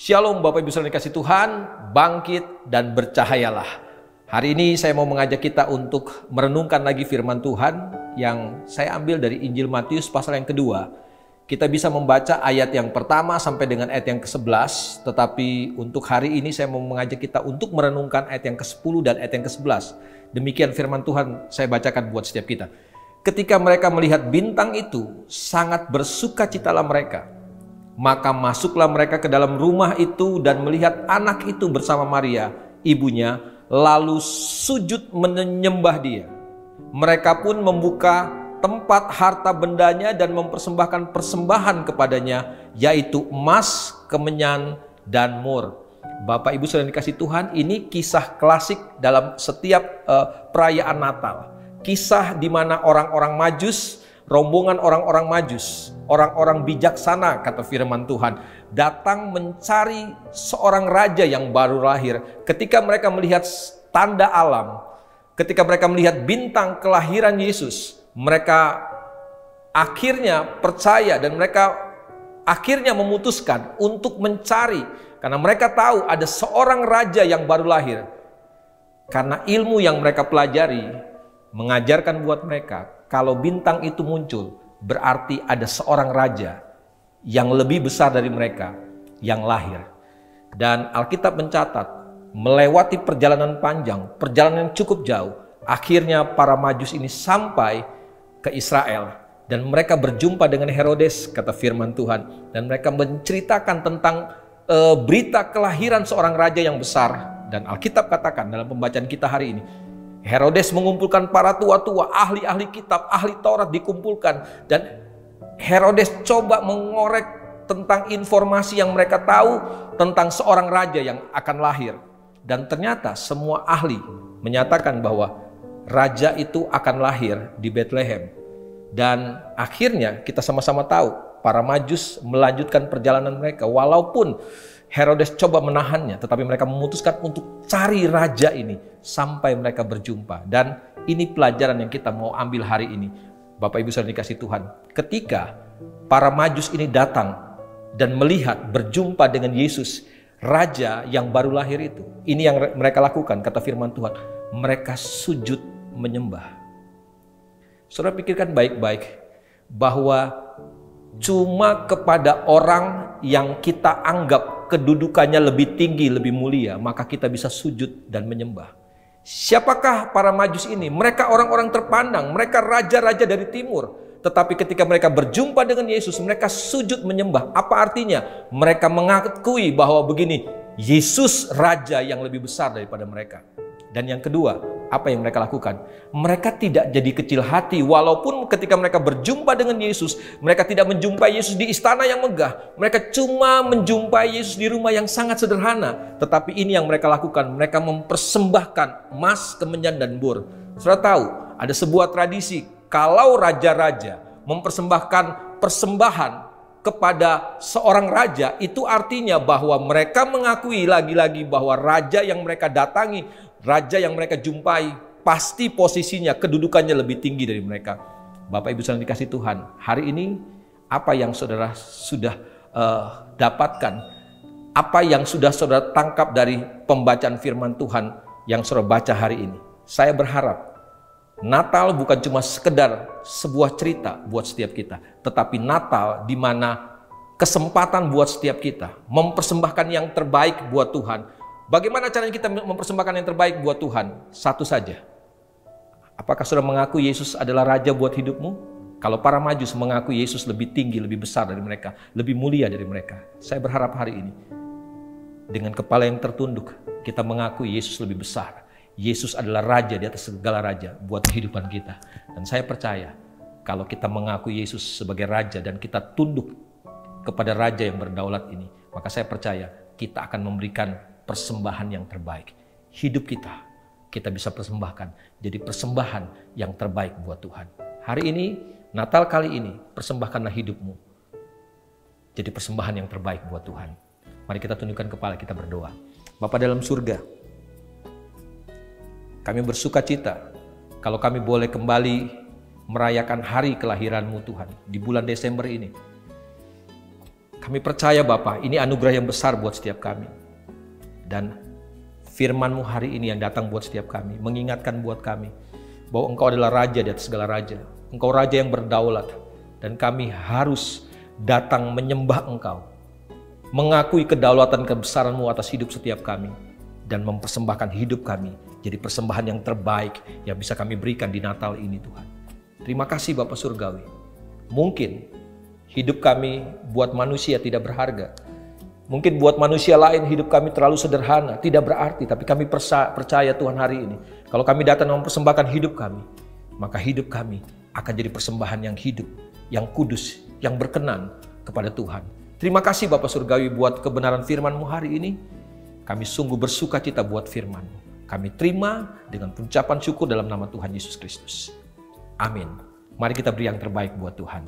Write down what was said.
Shalom Bapak Ibu Saudara dikasih Tuhan, bangkit dan bercahayalah. Hari ini saya mau mengajak kita untuk merenungkan lagi firman Tuhan yang saya ambil dari Injil Matius pasal yang kedua. Kita bisa membaca ayat yang pertama sampai dengan ayat yang ke-11, tetapi untuk hari ini saya mau mengajak kita untuk merenungkan ayat yang ke-10 dan ayat yang ke-11. Demikian firman Tuhan saya bacakan buat setiap kita. Ketika mereka melihat bintang itu, sangat bersukacitalah mereka. Maka masuklah mereka ke dalam rumah itu dan melihat anak itu bersama Maria, ibunya, lalu sujud menyembah dia. Mereka pun membuka tempat harta bendanya dan mempersembahkan persembahan kepadanya, yaitu emas, kemenyan, dan mur. Bapak Ibu Saudara dikasih Tuhan, ini kisah klasik dalam setiap perayaan Natal. Kisah di mana orang-orang Majus, rombongan orang-orang Majus, orang-orang bijaksana kata firman Tuhan, datang mencari seorang raja yang baru lahir. Ketika mereka melihat tanda alam, ketika mereka melihat bintang kelahiran Yesus, mereka akhirnya percaya dan mereka akhirnya memutuskan untuk mencari, karena mereka tahu ada seorang raja yang baru lahir. Karena ilmu yang mereka pelajari mengajarkan buat mereka, kalau bintang itu muncul, berarti ada seorang raja yang lebih besar dari mereka yang lahir. Dan Alkitab mencatat, melewati perjalanan panjang, perjalanan yang cukup jauh, akhirnya para Majus ini sampai ke Israel. Dan mereka berjumpa dengan Herodes, kata firman Tuhan. Dan mereka menceritakan tentang berita kelahiran seorang raja yang besar. Dan Alkitab katakan dalam pembacaan kita hari ini, Herodes mengumpulkan para tua-tua, ahli-ahli kitab, ahli Taurat dikumpulkan. Dan Herodes coba mengorek tentang informasi yang mereka tahu tentang seorang raja yang akan lahir. Dan ternyata semua ahli menyatakan bahwa raja itu akan lahir di Bethlehem. Dan akhirnya kita sama-sama tahu, para Majus melanjutkan perjalanan mereka. Walaupun Herodes coba menahannya, tetapi mereka memutuskan untuk cari raja ini sampai mereka berjumpa. Dan ini pelajaran yang kita mau ambil hari ini. Bapak Ibu Saudara dikasih Tuhan, ketika para Majus ini datang dan melihat, berjumpa dengan Yesus, raja yang baru lahir itu, ini yang mereka lakukan, kata firman Tuhan, mereka sujud menyembah. Saudara pikirkan baik-baik bahwa cuma kepada orang yang kita anggap kedudukannya lebih tinggi, lebih mulia, maka kita bisa sujud dan menyembah. Siapakah para Majus ini? Mereka orang-orang terpandang, mereka raja-raja dari timur. Tetapi ketika mereka berjumpa dengan Yesus, mereka sujud menyembah. Apa artinya? Mereka mengakui bahwa begini, Yesus raja yang lebih besar daripada mereka. Dan yang kedua, apa yang mereka lakukan? Mereka tidak jadi kecil hati, walaupun ketika mereka berjumpa dengan Yesus, mereka tidak menjumpai Yesus di istana yang megah. Mereka cuma menjumpai Yesus di rumah yang sangat sederhana. Tetapi ini yang mereka lakukan, mereka mempersembahkan emas, kemenyan, dan mur. Saudara tahu, ada sebuah tradisi, kalau raja-raja mempersembahkan persembahan kepada seorang raja, itu artinya bahwa mereka mengakui lagi-lagi bahwa raja yang mereka datangi, raja yang mereka jumpai, pasti posisinya, kedudukannya lebih tinggi dari mereka. Bapak Ibu Saudara dikasih Tuhan, hari ini apa yang saudara sudah dapatkan, apa yang sudah saudara tangkap dari pembacaan firman Tuhan yang saudara baca hari ini? Saya berharap Natal bukan cuma sekedar sebuah cerita buat setiap kita, tetapi Natal di mana kesempatan buat setiap kita mempersembahkan yang terbaik buat Tuhan. Bagaimana caranya kita mempersembahkan yang terbaik buat Tuhan? Satu saja. Apakah saudara mengaku Yesus adalah raja buat hidupmu? Kalau para Majus mengaku Yesus lebih tinggi, lebih besar dari mereka, lebih mulia dari mereka. Saya berharap hari ini, dengan kepala yang tertunduk, kita mengaku Yesus lebih besar. Yesus adalah raja di atas segala raja buat kehidupan kita. Dan saya percaya, kalau kita mengaku Yesus sebagai raja dan kita tunduk kepada raja yang berdaulat ini, maka saya percaya kita akan memberikan persembahan yang terbaik. Hidup kita bisa persembahkan jadi persembahan yang terbaik buat Tuhan. Hari ini, Natal kali ini, persembahkanlah hidupmu jadi persembahan yang terbaik buat Tuhan. Mari kita tundukkan kepala, kita berdoa. Bapa dalam surga, kami bersuka cita kalau kami boleh kembali merayakan hari kelahiran-Mu Tuhan di bulan Desember ini. Kami percaya Bapa, ini anugerah yang besar buat setiap kami. Dan firman-Mu hari ini yang datang buat setiap kami, mengingatkan buat kami bahwa Engkau adalah Raja di atas segala raja. Engkau Raja yang berdaulat. Dan kami harus datang menyembah Engkau, mengakui kedaulatan kebesaran-Mu atas hidup setiap kami, dan mempersembahkan hidup kami jadi persembahan yang terbaik yang bisa kami berikan di Natal ini Tuhan. Terima kasih Bapa Surgawi. Mungkin hidup kami buat manusia tidak berharga. Mungkin buat manusia lain hidup kami terlalu sederhana, tidak berarti. Tapi kami percaya Tuhan hari ini, kalau kami datang mempersembahkan hidup kami, maka hidup kami akan jadi persembahan yang hidup, yang kudus, yang berkenan kepada Tuhan. Terima kasih Bapa Surgawi buat kebenaran firman-Mu hari ini. Kami sungguh bersuka cita buat firman-Mu. Kami terima dengan ucapan syukur dalam nama Tuhan Yesus Kristus. Amin. Mari kita beri yang terbaik buat Tuhan.